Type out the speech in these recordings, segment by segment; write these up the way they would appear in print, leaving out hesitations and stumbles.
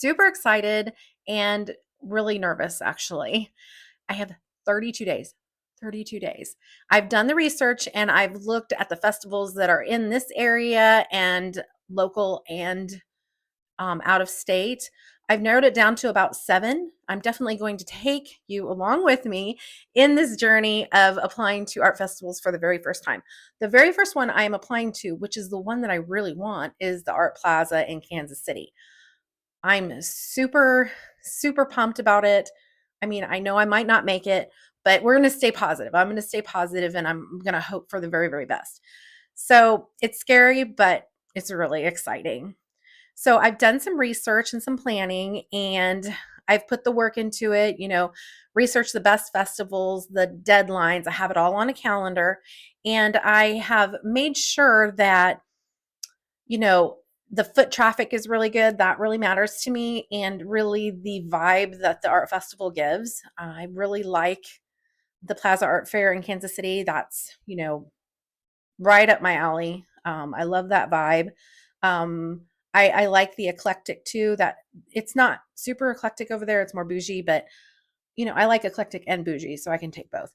super excited and really nervous, actually. I have 32 days. 32 days. I've done the research and I've looked at the festivals that are in this area and local and out of state. I've narrowed it down to about 7. I'm definitely going to take you along with me in this journey of applying to art festivals for the very first time. The very first one I am applying to, which is the one that I really want, is the Art Plaza in Kansas City. I'm super, super pumped about it. I mean, I know I might not make it, but we're going to stay positive. I'm going to stay positive and I'm going to hope for the very, very best. So it's scary, but it's really exciting. So I've done some research and some planning and I've put the work into it, research the best festivals, the deadlines. I have it all on a calendar and I have made sure that, you know, the foot traffic is really good. That really matters to me and really the vibe that the art festival gives. I really like the Plaza Art Fair in Kansas City. That's, right up my alley. I love that vibe. Um, I like the eclectic too. That it's not super eclectic over there. It's more bougie, but I like eclectic and bougie, so I can take both.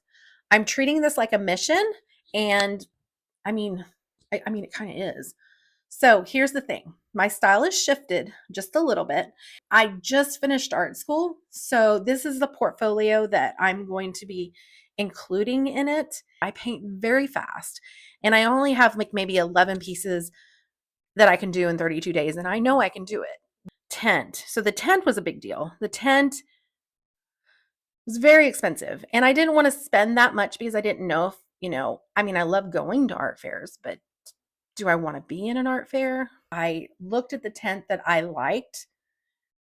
I'm treating this like a mission, and I mean, it kind of is. So here's the thing. My style has shifted just a little bit. I just finished art school. So this is the portfolio that I'm going to be including in it. I paint very fast and I only have like maybe 11 pieces that I can do in 32 days. And I know I can do it. Tent. So the tent was a big deal. The tent was very expensive and I didn't want to spend that much because I didn't know if, I love going to art fairs, but do I want to be in an art fair? I looked at the tent that I liked,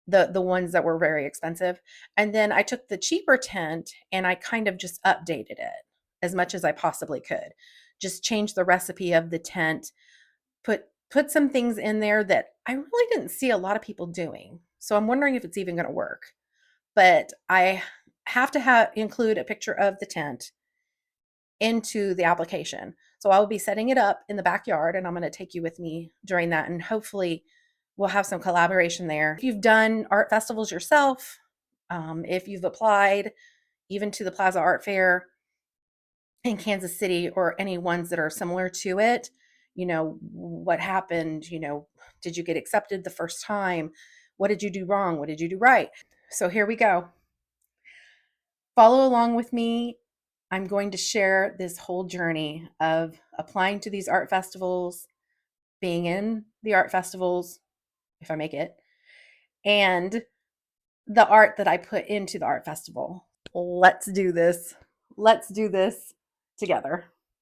the ones that were very expensive, and then I took the cheaper tent and I kind of just updated it as much as I possibly could. Just changed the recipe of the tent, put some things in there that I really didn't see a lot of people doing. So I'm wondering if it's even going to work. But I have to include a picture of the tent into the application. So I will be setting it up in the backyard and I'm going to take you with me during that and hopefully we'll have some collaboration there. If you've done art festivals yourself, if you've applied even to the Plaza Art Fair in Kansas City or any ones that are similar to it, what happened, did you get accepted the first time? What did you do wrong? What did you do right? So here we go. Follow along with me. I'm going to share this whole journey of applying to these art festivals, being in the art festivals, if I make it, and the art that I put into the art festival. Let's do this. Let's do this together.